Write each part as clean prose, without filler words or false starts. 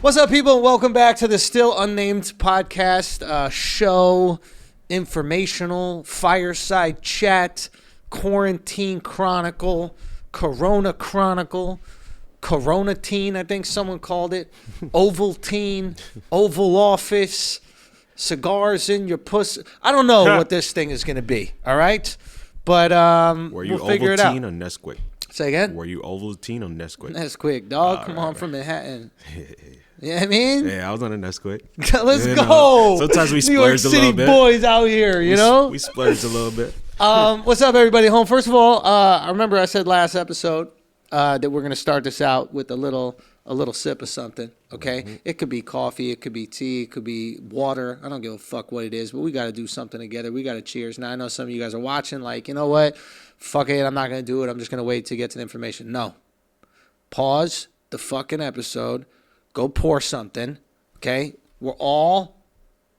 What's up, people, and welcome back to the Still Unnamed podcast show, informational, fireside chat, quarantine chronicle, corona chronicle, corona-teen, I think someone called it, Ovaltine, Oval Office, cigars in your pussy. I don't know what this thing is going to be, all right? But we'll figure it out. Were you Ovaltine or Nesquik? Say again? Were you Ovaltine or Nesquik? Nesquik, dog. Come on, from Manhattan. You know what I mean? Yeah, I was on a Nesquik. Let's go. Sometimes we New York splurge a little City bit. boys out here, you know? We splurged a little bit. What's up, everybody home? First of all, I remember I said last episode that we're going to start this out with a little sip of something, okay? Mm-hmm. It could be coffee, it could be tea, it could be water. I don't give a fuck what it is, but we got to do something together. We got to cheers. Now, I know some of you guys are watching like, you know what? Fuck it, I'm not going to do it. I'm just going to wait to get to the information. No. Pause the fucking episode. Go pour something, okay? We're all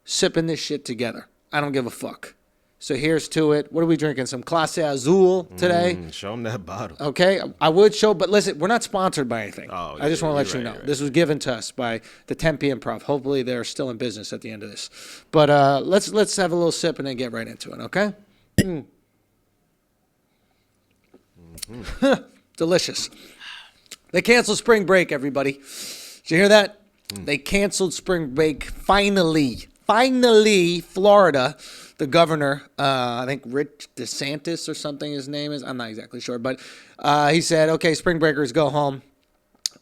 sipping this shit together. I don't give a fuck. So here's to it. What are we drinking? Some Clase Azul today? Show them that bottle. Okay, I would show, but listen, we're not sponsored by anything. Oh, I just want to let you know. Right. This was given to us by the Tempe Improv. Hopefully they're still in business at the end of this. But let's have a little sip and then get right into it, okay? Delicious. They canceled spring break, everybody. Did you hear that? They canceled spring break finally. Finally, Florida, the governor, I think Rich DeSantis or something his name is. I'm not exactly sure. But he said, okay, spring breakers, go home.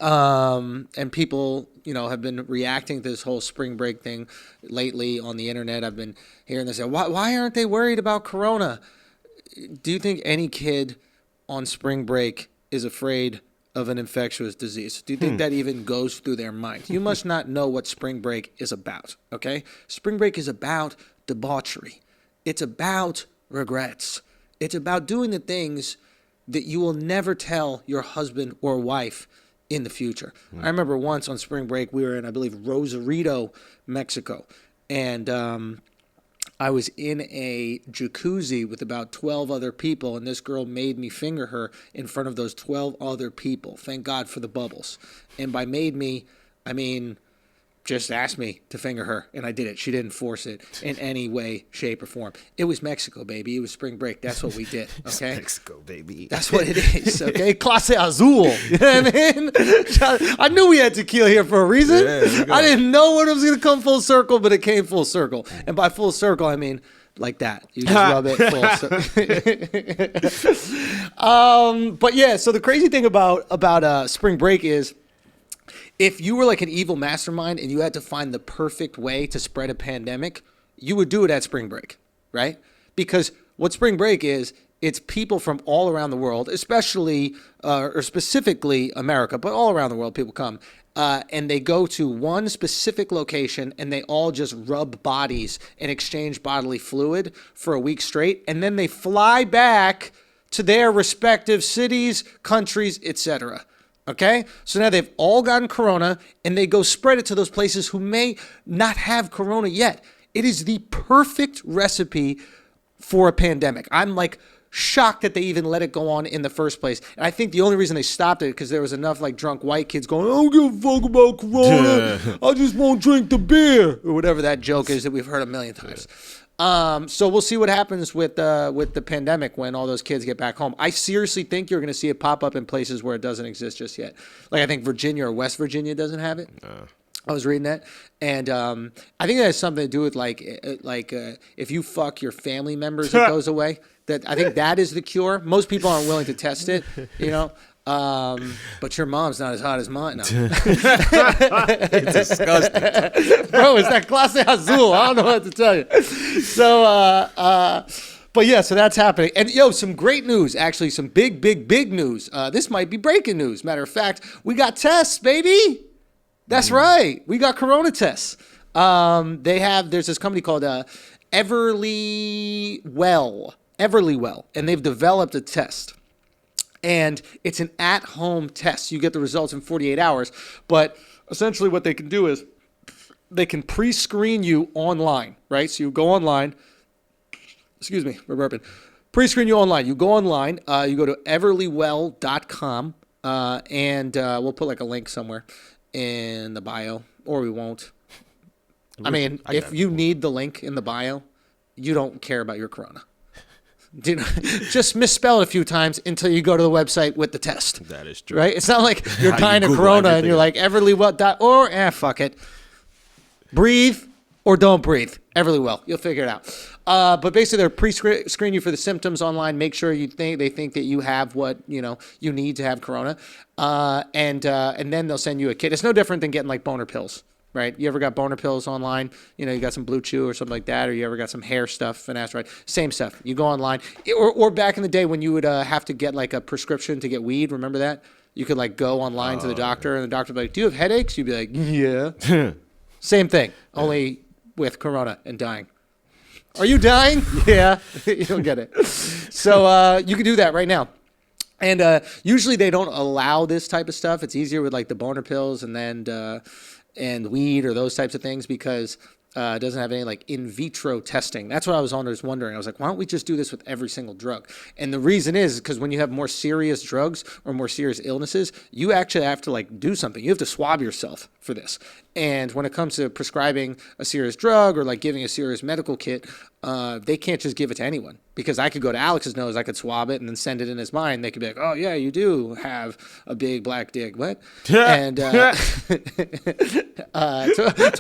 And people, you know, have been reacting to this whole spring break thing lately on the internet. I've been hearing this. Why aren't they worried about corona? Do you think any kid on spring break is afraid of an infectious disease? Do you think that even goes through their mind? You must not know what spring break is about, okay? Spring break is about debauchery. It's about regrets. It's about doing the things that you will never tell your husband or wife in the future. I remember once on spring break, we were in, I believe, Rosarito, Mexico, and I was in a jacuzzi with about 12 other people, and this girl made me finger her in front of those 12 other people. Thank God for the bubbles. And by made me, I mean just asked me to finger her, and I did it. She didn't force it in any way, shape, or form. It was Mexico, baby. It was spring break. That's what we did, okay? Mexico, baby. That's what it is, okay? Clase Azul. You know what I mean? I knew we had tequila here for a reason. Yeah, I didn't know when it was going to come full circle, but it came full circle. And by full circle, I mean like that. You just rub it full circle. But yeah, so the crazy thing about spring break is, if you were like an evil mastermind and you had to find the perfect way to spread a pandemic, you would do it at spring break, right? Because what spring break is, it's people from all around the world, especially or specifically America, but all around the world people come. And they go to one specific location and they all just rub bodies and exchange bodily fluid for a week straight. And then they fly back to their respective cities, countries, etc. Okay? So now they've all gotten corona and they go spread it to those places who may not have corona yet. It is the perfect recipe for a pandemic. I'm like shocked that they even let it go on in the first place. And I think the only reason they stopped it because there was enough like drunk white kids going, I don't give a fuck about corona. I just won't drink the beer. Or whatever that joke is that we've heard a million times. So we'll see what happens with the pandemic when all those kids get back home. I seriously think you're going to see it pop up in places where it doesn't exist just yet. Like I think Virginia or West Virginia doesn't have it. I was reading that, and I think that has something to do with like if you fuck your family members, it goes away. That I think that is the cure. Most people aren't willing to test it, you know. But your mom's not as hot as mine. No. It's disgusting. Bro, it's that Clase Azul. I don't know what to tell you. So, but yeah, so that's happening. And yo, some great news, actually, some big news. This might be breaking news. Matter of fact, we got tests, baby. That's right. We got corona tests. There's this company called Everlywell, and they've developed a test. And it's an at-home test. You get the results in 48 hours. But essentially what they can do is they can pre-screen you online, right? So you go online. Excuse me, we're burping. Pre-screen you online. You go online. You go to everlywell.com, and we'll put like a link somewhere. in the bio, or we won't. I mean, if you need the link in the bio, you don't care about your corona. Just misspell it a few times until you go to the website with the test. That is true. Right? It's not like you're dying of corona and you're like, Everly fuck it. Breathe or don't breathe. Everly Well. You'll figure it out. But basically, they're pre-screen you for the symptoms online. Make sure they think that you have what you need to have corona, and then they'll send you a kit. It's no different than getting like boner pills, right? You ever got boner pills online? You got some Blue Chew or something like that, or you ever got some hair stuff, finasteride? Same stuff. You go online, or back in the day when you would have to get like a prescription to get weed. Remember that? You could like go online to the doctor, and the doctor would be like, "Do you have headaches?" You'd be like, "Yeah." Same thing, only with corona and dying. Are you dying? Yeah. You don't get it. So you can do that right now. And usually they don't allow this type of stuff. It's easier with like the boner pills and weed or those types of things because it doesn't have any like in vitro testing. That's what I was always wondering. I was like, why don't we just do this with every single drug? And the reason is because when you have more serious drugs or more serious illnesses, you actually have to like do something. You have to swab yourself for this. And when it comes to prescribing a serious drug or like giving a serious medical kit, they can't just give it to anyone. Because I could go to Alex's nose, I could swab it and then send it in his mind. They could be like, "Oh yeah, you do have a big black dick." What? And to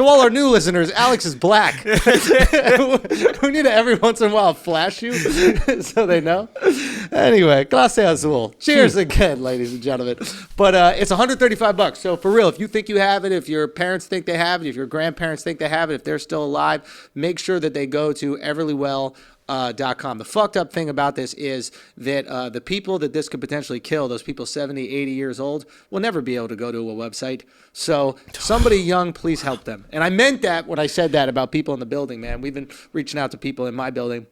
all our new listeners, Alexx is black. We need to every once in a while flash you so they know. Anyway, clase azul. Cheers again, ladies and gentlemen. But it's $135. So for real, if you think you have it, if your parents think they have it, if your grandparents think they have it, if they're still alive, make sure that they go to everlywell.com. The fucked up thing about this is that the people that this could potentially kill, those people 70, 80 years old, will never be able to go to a website. So somebody young, please help them. And I meant that when I said that about people in the building, man. We've been reaching out to people in my building,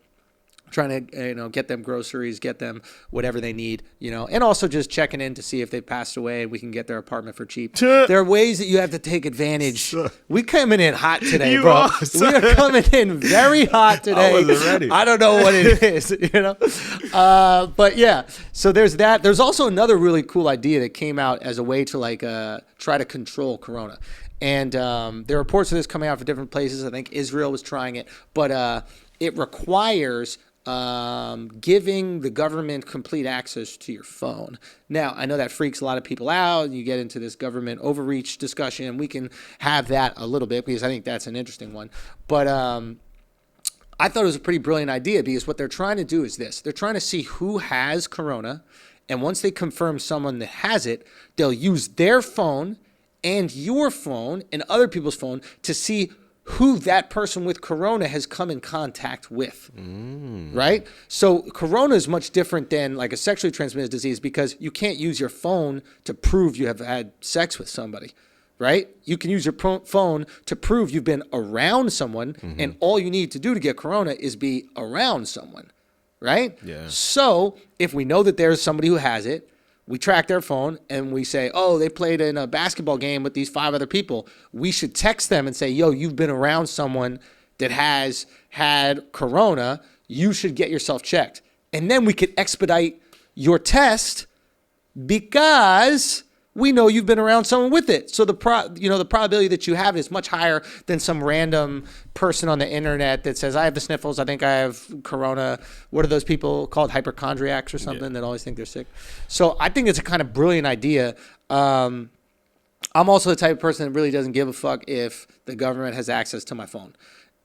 trying to get them groceries, get them whatever they need, and also just checking in to see if they passed away and we can get their apartment for cheap. There are ways that you have to take advantage. We coming in hot today, bro. We are coming in very hot today. I wasn't ready. I don't know what it is, but yeah, so there's that. There's also another really cool idea that came out as a way to like try to control corona. And there are reports of this coming out from different places. I think Israel was trying it, but it requires giving the government complete access to your phone. Now, I know that freaks a lot of people out. You get into this government overreach discussion. We can have that a little bit because I think that's an interesting one. But I thought it was a pretty brilliant idea because what they're trying to do is this. They're trying to see who has corona, and once they confirm someone that has it, they'll use their phone and your phone and other people's phone to see who that person with corona has come in contact with, right? So corona is much different than like a sexually transmitted disease because you can't use your phone to prove you have had sex with somebody, right? You can use your phone to prove you've been around someone, and all you need to do to get corona is be around someone, right? Yeah. So if we know that there's somebody who has it, we track their phone and we say, oh, they played in a basketball game with these 5 other people. We should text them and say, yo, you've been around someone that has had corona. You should get yourself checked. And then we could expedite your test because we know you've been around someone with it. So the probability that you have it is much higher than some random person on the internet that says, I have the sniffles, I think I have corona. What are those people called, hypochondriacs or something, that always think they're sick? So I think it's a kind of brilliant idea. I'm also the type of person that really doesn't give a fuck if the government has access to my phone.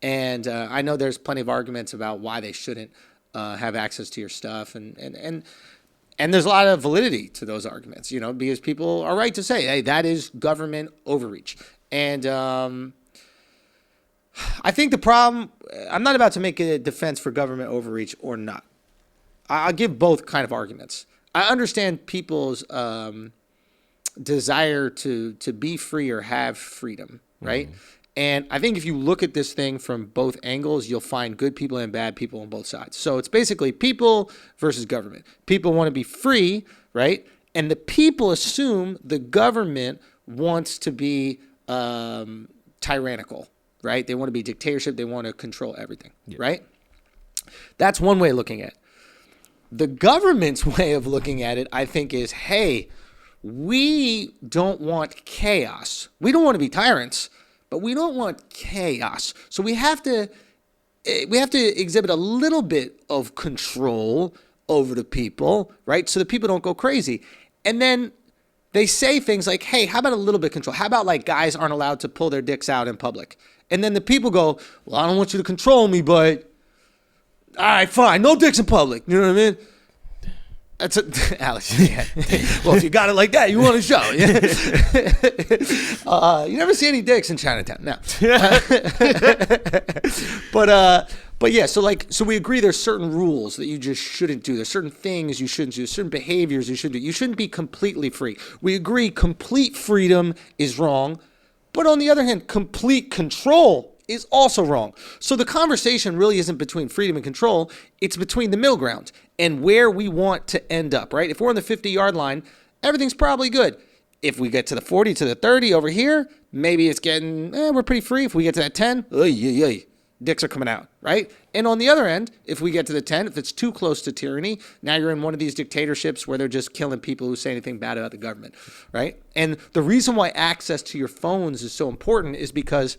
And I know there's plenty of arguments about why they shouldn't have access to your stuff. And there's a lot of validity to those arguments, because people are right to say, hey, that is government overreach. And I think the problem, I'm not about to make a defense for government overreach or not. I'll give both kind of arguments. I understand people's desire to be free or have freedom, right? And I think if you look at this thing from both angles, you'll find good people and bad people on both sides. So it's basically people versus government. People want to be free, right? And the people assume the government wants to be tyrannical, right? They want to be dictatorship. They want to control everything, right? That's one way of looking at it. The government's way of looking at it, I think, is, hey, we don't want chaos. We don't want to be tyrants, but we don't want chaos. So we have to exhibit a little bit of control over the people, right? So the people don't go crazy. And then they say things like, hey, how about a little bit of control? How about like guys aren't allowed to pull their dicks out in public? And then the people go, well, I don't want you to control me, but all right, fine. No dicks in public. You know what I mean? That's Alex. Yeah. Well, if you got it like that, you want to show. Yeah. You never see any dicks in Chinatown. No. But yeah, so we agree there's certain rules that you just shouldn't do. There's certain things you shouldn't do. Certain behaviors you shouldn't do. You shouldn't be completely free. We agree complete freedom is wrong. But on the other hand, complete control is also wrong. So the conversation really isn't between freedom and control. It's between the middle ground and where we want to end up, right? If we're on the 50-yard line, everything's probably good. If we get to the 40, to the 30 over here, maybe it's getting, we're pretty free. If we get to that 10, dicks are coming out, right? And on the other end, if we get to the 10, if it's too close to tyranny, now you're in one of these dictatorships where they're just killing people who say anything bad about the government, right? And the reason why access to your phones is so important is because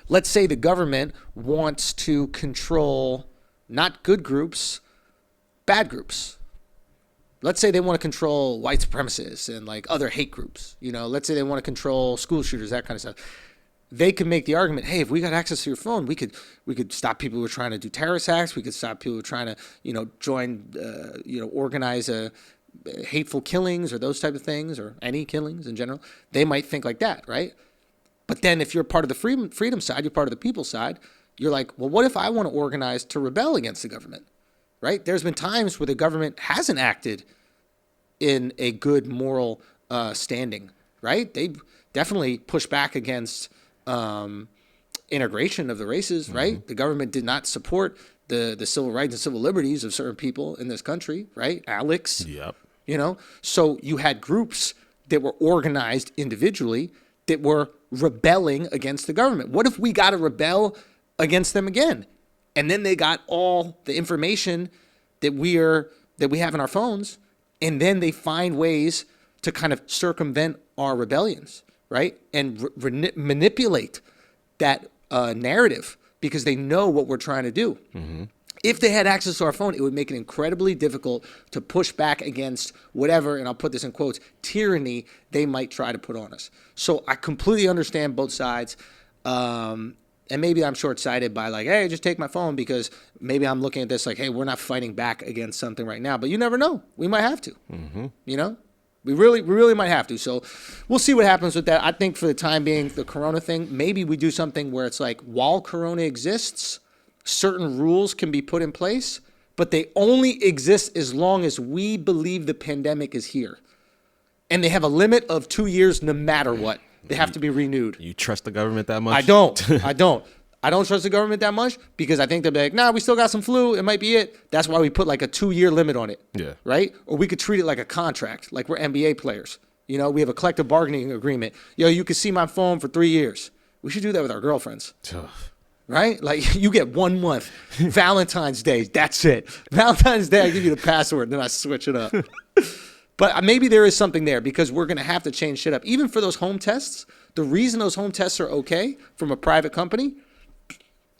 let's say the government wants to control not good groups, bad groups. Let's say they want to control white supremacists and like other hate groups. You know, let's say they want to control school shooters, that kind of stuff. They can make the argument, hey, if we got access to your phone, we could stop people who are trying to do terrorist acts. We could stop people who are trying to, join, organize hateful killings or those type of things, or any killings in general. They might think like that, right? But then if you're part of the freedom side, you're part of the people side, you're like, well, what if I want to organize to rebel against the government, right? There's been times where the government hasn't acted in a good moral standing, right? They definitely push back against integration of the races, right? The government did not support the civil rights and civil liberties of certain people in this country, right? Alexx. Yep. So you had groups that were organized individually that were rebelling against the government. What if we got to rebel against them again? And then they got all the information that we have in our phones, and then they find ways to kind of circumvent our rebellions, right? And manipulate that narrative because they know what we're trying to do. Mm-hmm. If they had access to our phone, it would make it incredibly difficult to push back against whatever, and I'll put this in quotes, tyranny they might try to put on us. So I completely understand both sides. And maybe I'm short-sighted by like, hey, just take my phone, because maybe I'm looking at this like, hey, we're not fighting back against something right now. But you never know. We might have to. Mm-hmm. We really might have to. So we'll see what happens with that. I think for the time being, the Corona thing, maybe we do something where it's like, while Corona exists, certain rules can be put in place, but they only exist as long as we believe the pandemic is here. And they have a limit of 2 years no matter what. They have to be renewed. You trust the government that much? I don't. I don't trust the government that much, because I think they'll be like, nah, we still got some flu. It might be it. That's why we put like a 2-year limit on it. Yeah. Right? Or we could treat it like a contract, like we're NBA players. We have a collective bargaining agreement. You can see my phone for 3 years. We should do that with our girlfriends. Right? Like, you get 1 month. Valentine's Day, that's it. Valentine's Day, I give you the password, then I switch it up. But maybe there is something there, because we're going to have to change shit up. Even for those home tests, the reason those home tests are okay from a private company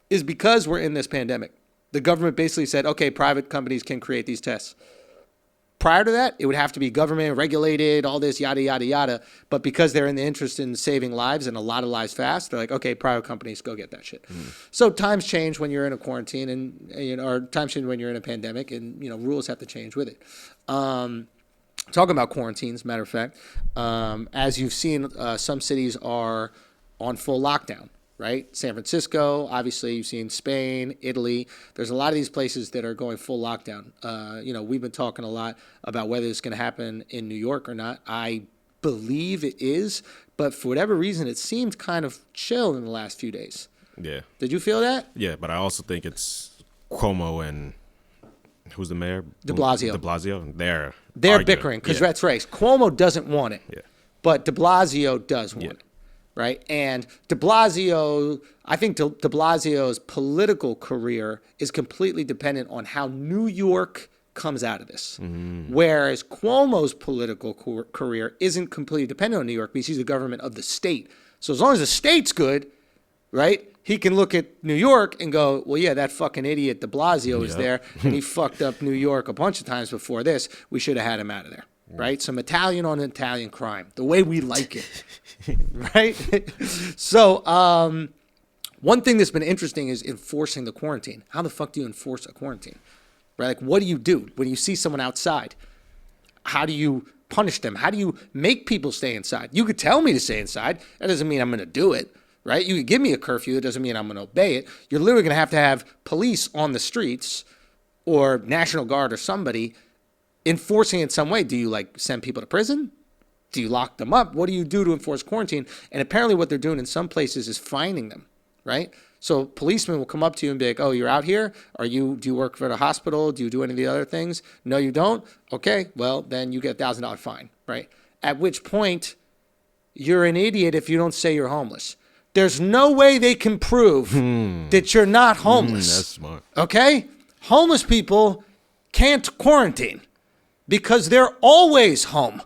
is because we're in this pandemic. The government basically said, okay, private companies can create these tests. Prior to that, it would have to be government regulated, all this, yada, yada, yada. But because they're in the interest in saving lives, and a lot of lives fast, they're like, okay, private companies, go get that shit. So times change when you're in a quarantine, and or times change when you're in a pandemic, and rules have to change with it. Talking about quarantines, matter of fact, as you've seen, some cities are on full lockdown, right? San Francisco, obviously, you've seen Spain, Italy. There's a lot of these places that are going full lockdown. We've been talking a lot about whether it's going to happen in New York or not. I believe it is, but for whatever reason, it seemed kind of chill in the last few days. Yeah. Did you feel that? Yeah, but I also think it's Cuomo and who's the mayor? De Blasio. De Blasio. They're bickering because that's race. Cuomo doesn't want it, but De Blasio does want it, right? And De Blasio, I think De Blasio's political career is completely dependent on how New York comes out of this. Whereas Cuomo's political career isn't completely dependent on New York because he's the government of the state. So as long as the state's good, right, he can look at New York and go, well, yeah, that fucking idiot de Blasio is there, and he fucked up New York a bunch of times before this. We should have had him out of there, right? Some Italian on Italian crime, the way we like it, right? So one thing that's been interesting is enforcing the quarantine. How the fuck do you enforce a quarantine, right? Like, what do you do when you see someone outside? How do you punish them? How do you make people stay inside? You could tell me to stay inside. That doesn't mean I'm going to do it. Right? You could give me a curfew. That doesn't mean I'm going to obey it. You're literally going to have police on the streets or National Guard or somebody enforcing it in some way. Do you like send people to prison? Do you lock them up? What do you do to enforce quarantine? And apparently what they're doing in some places is fining them, right? So policemen will come up to you and be like, oh, you're out here? Do you work for the hospital? Do you do any of the other things? No, you don't? Okay, well, then you get a $1,000 fine, right? At which point you're an idiot if you don't say you're homeless. There's no way they can prove that you're not homeless. That's smart. Okay? Homeless people can't quarantine because they're always home.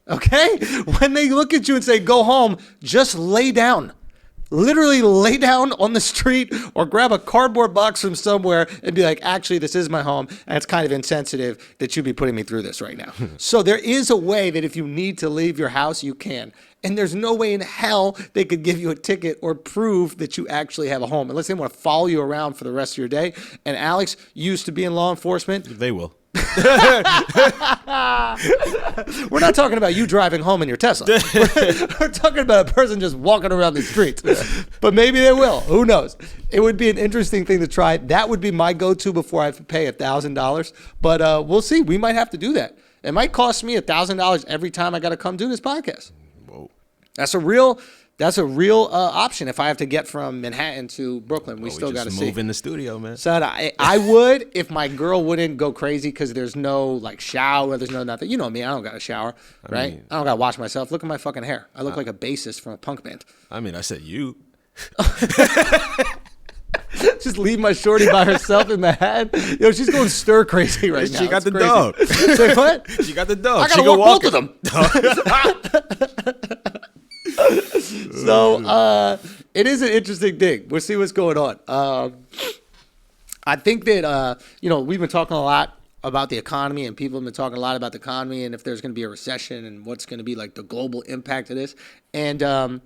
Okay? When they look at you and say, go home, just lay down. Literally lay down on the street or grab a cardboard box from somewhere and be like, actually, this is my home, and it's kind of insensitive that you'd be putting me through this right now. So there is a way that if you need to leave your house, you can. And there's no way in hell they could give you a ticket or prove that you actually have a home unless they want to follow you around for the rest of your day. And Alex used to be in law enforcement. They will. We're not talking about you driving home in your Tesla. We're talking about a person just walking around the streets. But maybe they will. Who knows? It would be an interesting thing to try. That would be my go-to before I have to pay $1,000. But we'll see. We might have to do that. It might cost me $1,000 every time I got to come do this podcast. Whoa. That's a real option. If I have to get from Manhattan to Brooklyn, we still got to see. Move in the studio, man. So I would if my girl wouldn't go crazy because there's no like shower, there's no nothing. You know me, I don't got a shower, right? I don't got to wash myself. Look at my fucking hair. I look like a bassist from a punk band. I mean, I said you. Just leave my shorty by herself in Manhattan. Yo, she's going stir crazy right now. She got it's the crazy. dog. Say what? She got the dog. I gotta walk both of them. So it is an interesting thing. We'll see what's going on. I think that we've been talking a lot about the economy, and people have been talking a lot about the economy and if there's going to be a recession and what's going to be like the global impact of this. And I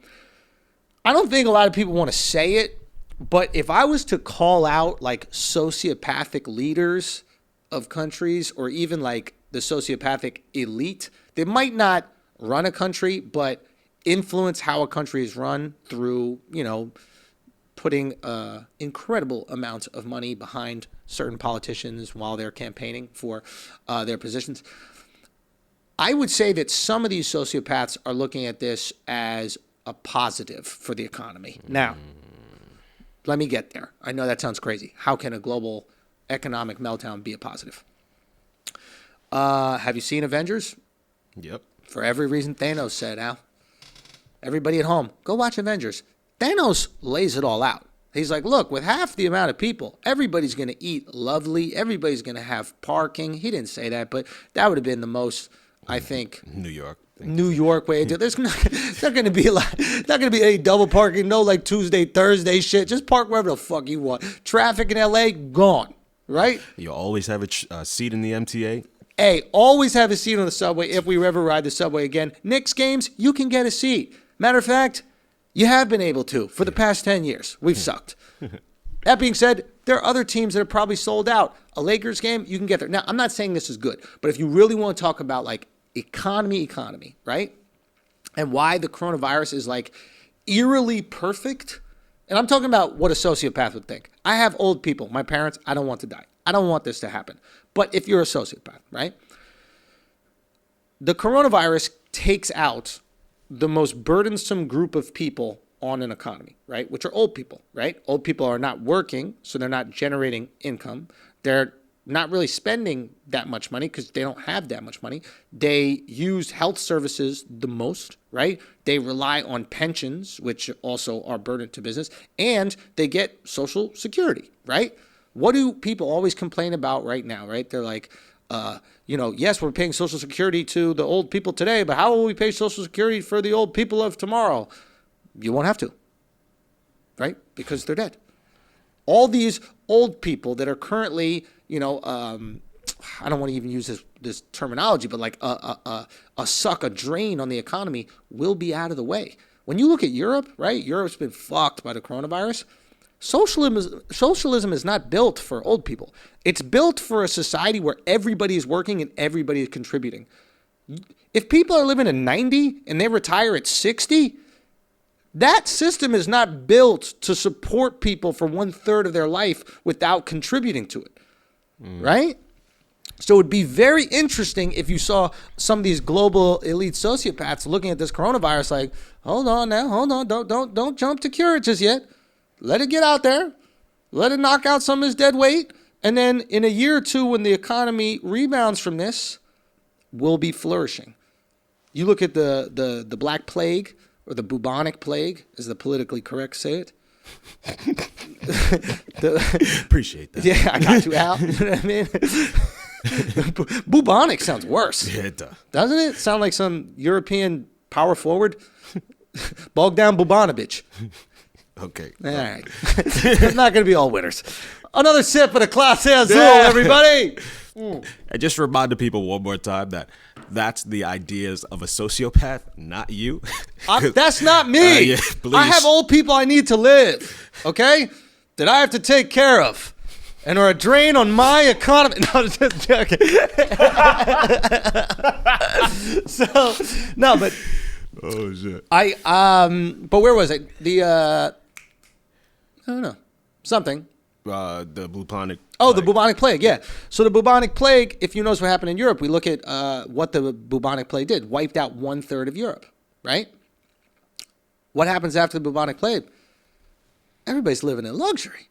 don't think a lot of people want to say it, but if I was to call out like sociopathic leaders of countries or even like the sociopathic elite, they might not run a country, but influence how a country is run through, putting incredible amounts of money behind certain politicians while they're campaigning for their positions. I would say that some of these sociopaths are looking at this as a positive for the economy. Now, let me get there. I know that sounds crazy. How can a global economic meltdown be a positive? Have you seen Avengers? Yep. For every reason Thanos said, Al. Everybody at home, go watch Avengers. Thanos lays it all out. He's like, look, with half the amount of people, everybody's going to eat lovely. Everybody's going to have parking. He didn't say that, but that would have been the most, I think, New York way to do it. There's not going to be any double parking, no like Tuesday, Thursday shit. Just park wherever the fuck you want. Traffic in LA, gone, right? You always have a seat in the MTA. Hey, always have a seat on the subway if we ever ride the subway again. Knicks games, you can get a seat. Matter of fact, you have been able to for the past 10 years. We've sucked. That being said, there are other teams that are probably sold out. A Lakers game, you can get there. Now, I'm not saying this is good, but if you really want to talk about like economy, right? And why the coronavirus is like eerily perfect. And I'm talking about what a sociopath would think. I have old people, my parents, I don't want to die. I don't want this to happen. But if you're a sociopath, right? The coronavirus takes out the most burdensome group of people on an economy, right? Which are old people, right? Old people are not working, so they're not generating income. They're not really spending that much money because they don't have that much money. They use health services the most, right? They rely on pensions, which also are burden to business, and they get Social Security, right? What do people always complain about right now, right? They're like, Yes, we're paying Social Security to the old people today, but how will we pay Social Security for the old people of tomorrow? You won't have to, right? Because they're dead. All these old people that are currently, I don't want to even use this terminology, but like a drain on the economy will be out of the way. When you look at Europe, right? Europe's been fucked by the coronavirus. Socialism is not built for old people. It's built for a society where everybody is working and everybody is contributing. If people are living at 90 and they retire at 60, that system is not built to support people for 1/3 of their life without contributing to it, right? So it would be very interesting if you saw some of these global elite sociopaths looking at this coronavirus like, hold on, don't jump to cure it just yet. Let it get out there. Let it knock out some of this dead weight. And then in a year or two, when the economy rebounds from this, we'll be flourishing. You look at the Black Plague, or the Bubonic Plague, as the politically correct say it. Appreciate that. Yeah, I got you out. You know what I mean? Bubonic sounds worse. Yeah, it does. Doesn't it? Sound like some European power forward? Bog down Bubonovich. Okay. All right. It's not going to be all winners. Another sip of the Clase Azul, everybody. I just remind the people one more time that that's the ideas of a sociopath, not you. That's not me. Yeah, I have old people I need to live, okay? That I have to take care of. And are a drain on my economy. No, I'm just joking. But Oh shit. but where was it? I don't know. Something. The bubonic. Oh, the bubonic plague, yeah. So the bubonic plague, if you notice what happened in Europe, we look at what the bubonic plague did. Wiped out 1/3 of Europe, right? What happens after the bubonic plague? Everybody's living in luxury.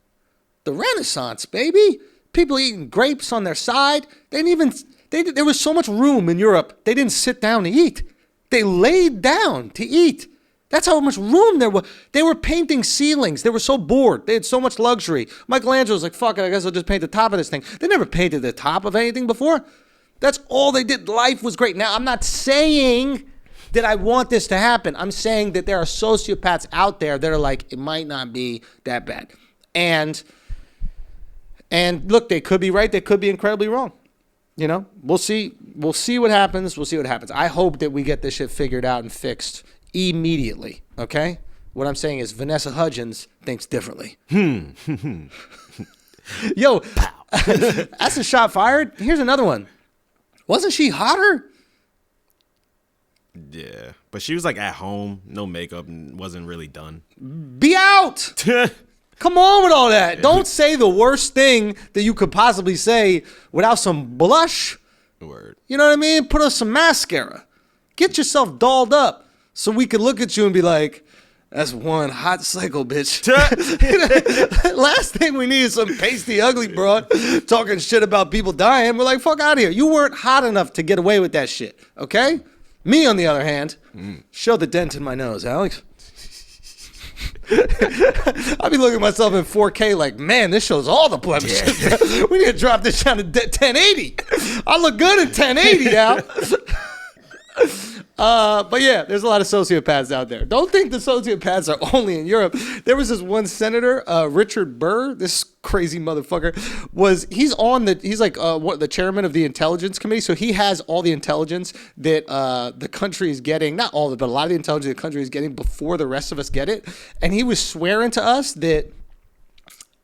The Renaissance, baby. People eating grapes on their side. There was so much room in Europe, they didn't sit down to eat. They laid down to eat. That's how much room there was. They were painting ceilings. They were so bored. They had so much luxury. Michelangelo was like, fuck it, I guess I'll just paint the top of this thing. They never painted the top of anything before. That's all they did. Life was great. Now, I'm not saying that I want this to happen. I'm saying that there are sociopaths out there that are like, it might not be that bad. And look, they could be right. They could be incredibly wrong. We'll see. We'll see what happens. I hope that we get this shit figured out and fixed immediately. Okay? What I'm saying is Vanessa Hudgens thinks differently. Yo, that's a shot fired. Here's another one. Wasn't she hotter? Yeah, but she was like at home, no makeup, and wasn't really done. Be out. Come on with all that. Don't say the worst thing that you could possibly say without some blush. Word. You know what I mean? Put on some mascara. Get yourself dolled up so we could look at you and be like, that's one hot psycho bitch. Last thing we need is some pasty, ugly broad talking shit about people dying. We're like, fuck out of here. You weren't hot enough to get away with that shit, okay? Me, on the other hand, show the dent in my nose, Alex. I'll be looking at myself in 4K like, man, this shows all the blemishes. Yeah. We need to drop this down to 1080. I look good in 1080 now. But yeah, there's a lot of sociopaths out there. Don't think the sociopaths are only in Europe. There was this one senator, Richard Burr, this crazy motherfucker, he's like the chairman of the Intelligence Committee. So he has all the intelligence that the country is getting, not all of it, but a lot of the intelligence the country is getting before the rest of us get it. And he was swearing to us that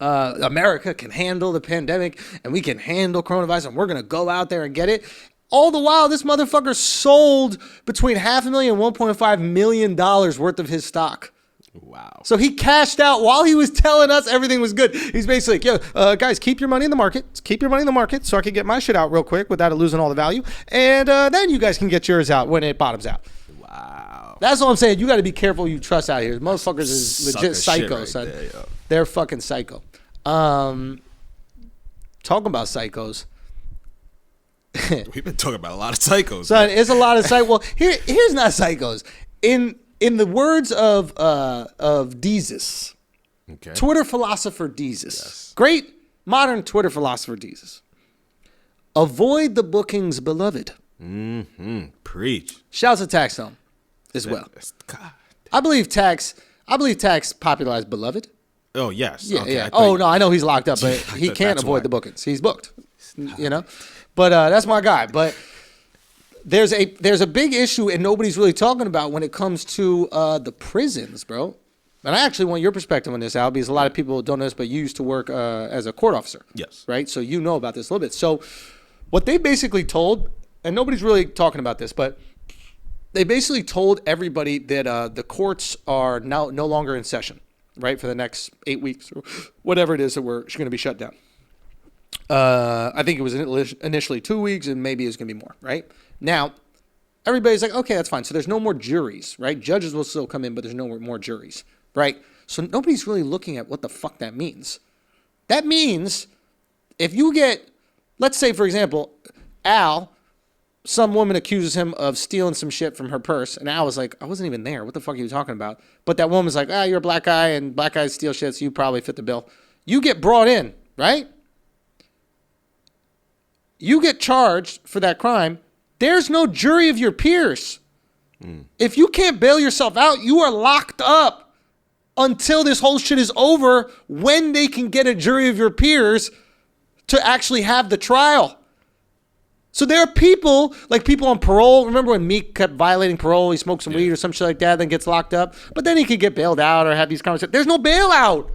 America can handle the pandemic and we can handle coronavirus and we're going to go out there and get it. All the while, this motherfucker sold between $500,000 and $1.5 million worth of his stock. Wow. So he cashed out while he was telling us everything was good. He's basically like, yo, guys, keep your money in the market. Keep your money in the market so I can get my shit out real quick without it losing all the value. And then you guys can get yours out when it bottoms out. Wow. That's all I'm saying. You got to be careful who you trust out here. Motherfuckers is legit psycho, right son. there, yo. They're fucking psycho. Talking about psychos. We've been talking about a lot of psychos. Son, it's a lot of psychos. Well, here's not psychos. In the words of Diaz, Okay. Twitter philosopher Diaz, Yes. great modern Twitter philosopher Diaz. Avoid the bookings, beloved. Preach. Shouts to Tax Film as well. God. I believe Tax popularized beloved. Oh, yes. Yeah, Okay, yeah. I thought No, I know he's locked up, but he can't that's avoid why. the bookings. He's booked, But that's my guy. But there's a big issue, and nobody's really talking about when it comes to the prisons, bro. And I actually want your perspective on this, Al, because a lot of people don't know this, but you used to work as a court officer. Yes. Right? So you know about this a little bit. So what they basically told, and nobody's really talking about this, but they basically told everybody that the courts are now no longer in session, right, for the next 8 weeks or whatever it is that we're going to be shut down. I think it was initially 2 weeks, and maybe it's going to be more, right? Now, everybody's like, okay, that's fine. So there's no more juries, right? Judges will still come in, but there's no more juries, right? So nobody's really looking at what the fuck that means. That means if you get, let's say, for example, Al, some woman accuses him of stealing some shit from her purse, and Al was like, I wasn't even there. What the fuck are you talking about? But that woman's like, you're a black guy, and black guys steal shit, so you probably fit the bill. You get brought in, right? You get charged for that crime. There's no jury of your peers. If you can't bail yourself out, you are locked up until this whole shit is over, when they can get a jury of your peers to actually have the trial. So there are people, like people on parole. Remember when Meek kept violating parole? He smoked some weed or some shit like that, then gets locked up. But then he could get bailed out or have these conversations. There's no bailout.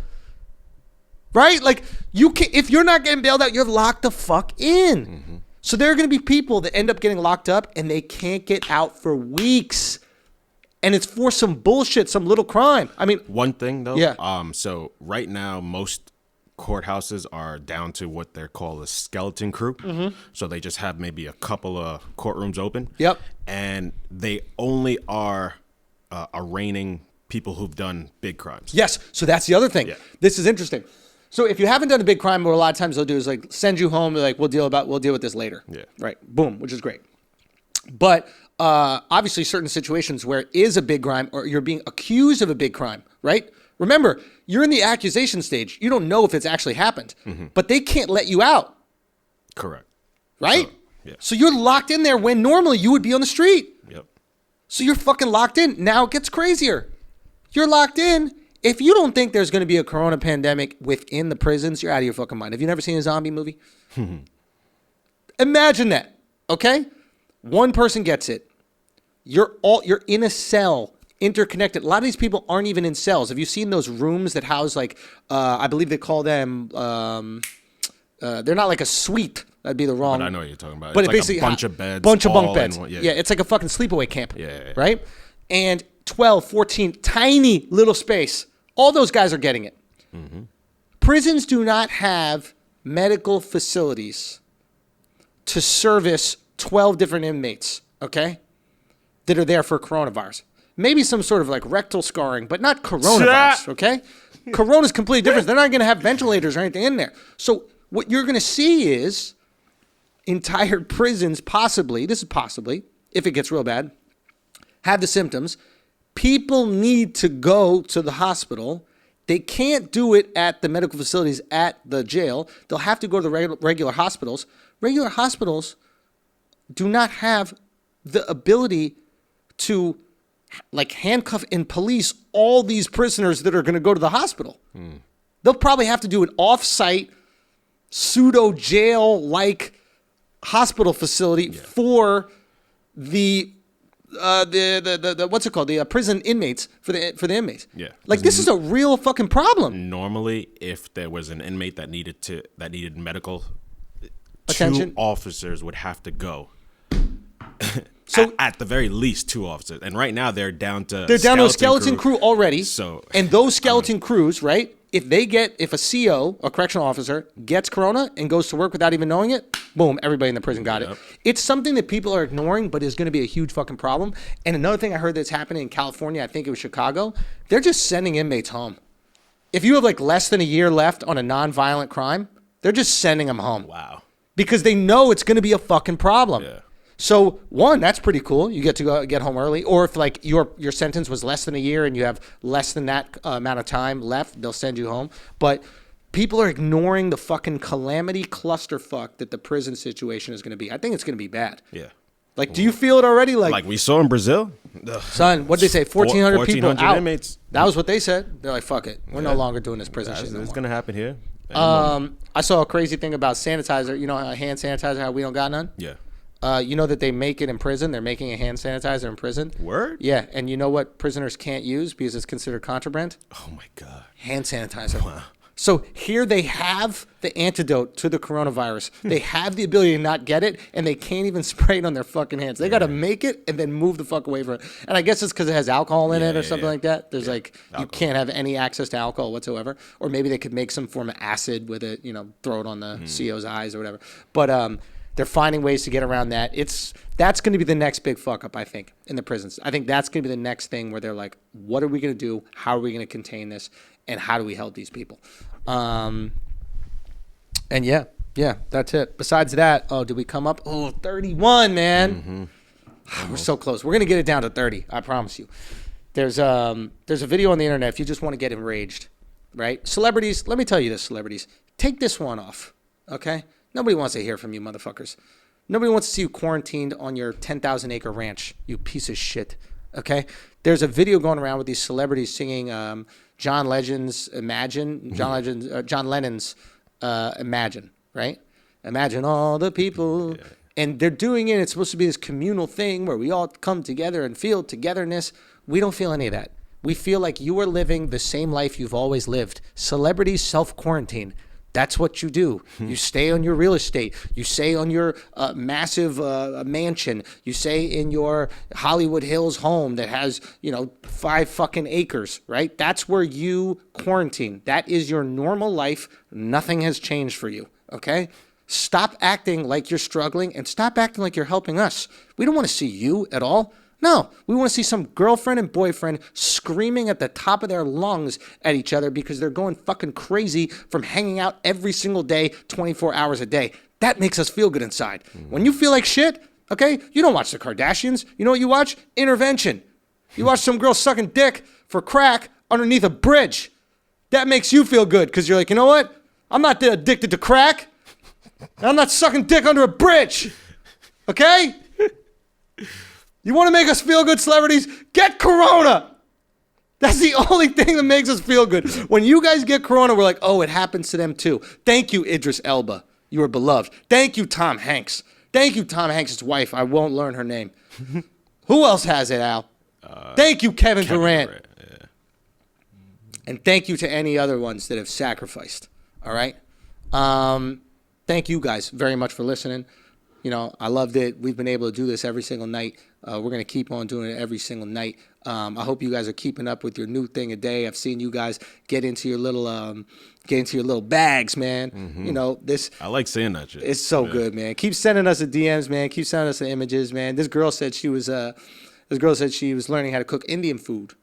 Right? Like, you can, if you're not getting bailed out, you're locked the fuck in. Mm-hmm. So there are going to be people that end up getting locked up and they can't get out for weeks. And it's for some bullshit, some little crime. I mean, one thing though. Yeah. So right now, most courthouses are down to what they're called a skeleton crew. Mm-hmm. So they just have maybe a couple of courtrooms open. Yep. And they only are arraigning people who've done big crimes. Yes. So that's the other thing. Yeah. This is interesting. So if you haven't done a big crime, what a lot of times they'll do is like send you home. They're like, we'll deal with this later. Yeah. Right. Boom, which is great. But obviously certain situations where it is a big crime or you're being accused of a big crime, right? Remember, you're in the accusation stage. You don't know if it's actually happened, but they can't let you out. Correct. Right? So, yeah. So you're locked in there when normally you would be on the street. Yep. So you're fucking locked in. Now it gets crazier. You're locked in. If you don't think there's going to be a corona pandemic within the prisons, you're out of your fucking mind. Have you never seen a zombie movie? Imagine that, okay? One person gets it. You're in a cell, interconnected. A lot of these people aren't even in cells. Have you seen those rooms that house like, I believe they call them, they're not like a suite. That'd be the wrong. But I know what you're talking about. But it's it like basically a bunch of beds. Bunch of bunk all beds. in one- Yeah, it's like a fucking sleepaway camp. Yeah. Right? And 12, 14, tiny little space. All those guys are getting it. Mm-hmm. Prisons do not have medical facilities to service 12 different inmates, okay, that are there for coronavirus. Maybe some sort of like rectal scarring, but not coronavirus, okay? Corona's completely different. They're not going to have ventilators or anything in there. So what you're going to see is entire prisons possibly, if it gets real bad, have the symptoms. People need to go to the hospital. They can't do it at the medical facilities at the jail. They'll have to go to the regular hospitals. Regular hospitals do not have the ability to like handcuff and police all these prisoners that are going to go to the hospital. They'll probably have to do an off-site pseudo jail-like hospital facility for the what's it called? The prison inmates for the inmates. Yeah. Like this is a real fucking problem. Normally, if there was an inmate that needed medical attention, 2 officers would have to go. So at the very least 2 officers, and right now they're down to a skeleton crew already. So and those skeleton crews, right? If a CO, a correctional officer, gets corona and goes to work without even knowing it, boom, everybody in the prison got it. It's something that people are ignoring, but is going to be a huge fucking problem. And another thing I heard that's happening in California, I think it was Chicago, they're just sending inmates home. If you have like less than a year left on a non-violent crime, they're just sending them home. Wow. Because they know it's going to be a fucking problem. Yeah. So one, that's pretty cool. You get to get home early. Or if like your sentence was less than a year and you have less than that amount of time left, they'll send you home. But people are ignoring the fucking calamity clusterfuck that the prison situation is going to be. I think it's going to be bad. Yeah. Like, do you feel it already? Like we saw in Brazil? Son, what did they say? 1,400 people out. Inmates. That was what they said. They're like, fuck it. We're no longer doing this prison shit no more. It's going to happen here. I saw a crazy thing about sanitizer. You know, hand sanitizer, how we don't got none? Yeah. You know that they make it in prison? They're making a hand sanitizer in prison. Word? Yeah, and you know what prisoners can't use because it's considered contraband? Oh, my God. Hand sanitizer. Wow. So here they have the antidote to the coronavirus. They have the ability to not get it, and they can't even spray it on their fucking hands. They got to make it and then move the fuck away from it. And I guess it's because it has alcohol in it or something like that. There's you can't have any access to alcohol whatsoever. Or maybe they could make some form of acid with it, throw it on the CO's eyes or whatever. But they're finding ways to get around that. That's going to be the next big fuck up, I think, in the prisons. I think that's going to be the next thing where they're like, what are we going to do? How are we going to contain this? And how do we help these people? And yeah, that's it. Besides that, did we come up? 31, man. Mm-hmm. We're so close. We're going to get it down to 30. I promise you. There's a video on the internet if you just want to get enraged, right? Celebrities, let me tell you this, celebrities. Take this one off, okay? Nobody wants to hear from you, motherfuckers. Nobody wants to see you quarantined on your 10,000-acre ranch, you piece of shit, okay? There's a video going around with these celebrities singing John Lennon's Imagine, right? Imagine all the people. Yeah. And they're doing it. It's supposed to be this communal thing where we all come together and feel togetherness. We don't feel any of that. We feel like you are living the same life you've always lived. Celebrities self-quarantine. That's what you do. You stay on your real estate. You stay on your massive mansion. You stay in your Hollywood Hills home that has, 5 fucking acres, right? That's where you quarantine. That is your normal life. Nothing has changed for you, okay? Stop acting like you're struggling and stop acting like you're helping us. We don't want to see you at all. No, we want to see some girlfriend and boyfriend screaming at the top of their lungs at each other because they're going fucking crazy from hanging out every single day, 24 hours a day. That makes us feel good inside. When you feel like shit, okay, you don't watch the Kardashians. You know what you watch? Intervention. You watch some girl sucking dick for crack underneath a bridge. That makes you feel good because you're like, you know what? I'm not addicted to crack. And I'm not sucking dick under a bridge. Okay? You want to make us feel good, celebrities? Get Corona. That's the only thing that makes us feel good. When you guys get Corona, we're like, oh, it happens to them too. Thank you, Idris Elba. You are beloved. Thank you, Tom Hanks. Thank you, Tom Hanks' wife. I won't learn her name. Who else has it, Al? Thank you, Kevin Durant. Yeah. And thank you to any other ones that have sacrificed. All right? Thank you guys very much for listening. I loved it. We've been able to do this every single night. We're going to keep on doing it every single night. I hope you guys are keeping up with your new thing a day. I've seen you guys get into your little bags, man. Mm-hmm. I like seeing that shit. It's so good, man. Keep sending us the DMs, man. Keep sending us the images, man. This girl said she was learning how to cook Indian food.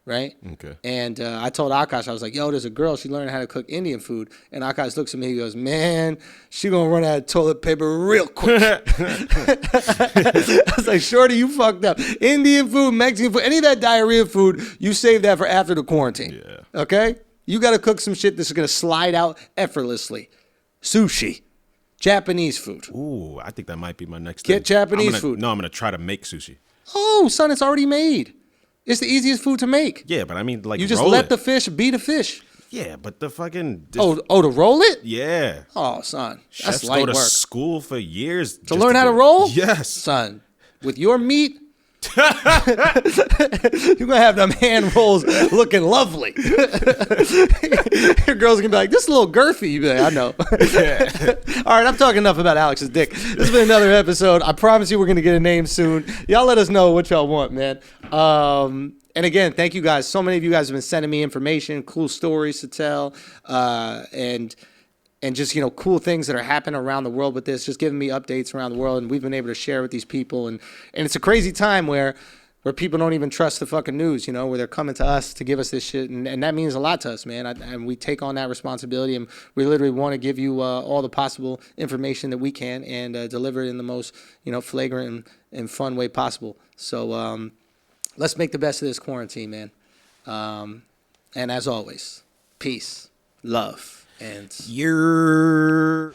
Right? Okay. And I told Akaash, I was like, yo, there's a girl, she's learning how to cook Indian food. And Akaash looks at me, he goes, man, she gonna run out of toilet paper real quick. I was like, shorty, you fucked up. Indian food, Mexican food, any of that diarrhea food, you save that for after the quarantine. Yeah. Okay? You gotta cook some shit that's gonna slide out effortlessly. Sushi. Japanese food. Ooh, I think that might be my next Get thing. Japanese food. No, I'm gonna try to make sushi. Oh, son, it's already made. It's the easiest food to make. Yeah, but I mean, like, you just let the fish be the fish. Yeah, but the fucking... to roll it? Yeah. Oh, son, Chefs that's light go to work. school for years To learn how to roll? Yes. Son, with your meat, you're going to have them hand rolls looking lovely. Your girl's going to be like, this is a little girthy. You be like, I know. All right, I'm talking enough about Alex's dick. This has been another episode. I promise you we're going to get a name soon. Y'all let us know what y'all want, man. And again, thank you guys. So many of you guys have been sending me information, cool stories to tell, and just, cool things that are happening around the world with this, just giving me updates around the world. And we've been able to share with these people. And it's a crazy time where people don't even trust the fucking news, where they're coming to us to give us this shit. And that means a lot to us, man. And we take on that responsibility. And we literally want to give you all the possible information that we can and deliver it in the most, flagrant and fun way possible. So let's make the best of this quarantine, man. And as always, peace, love, And You're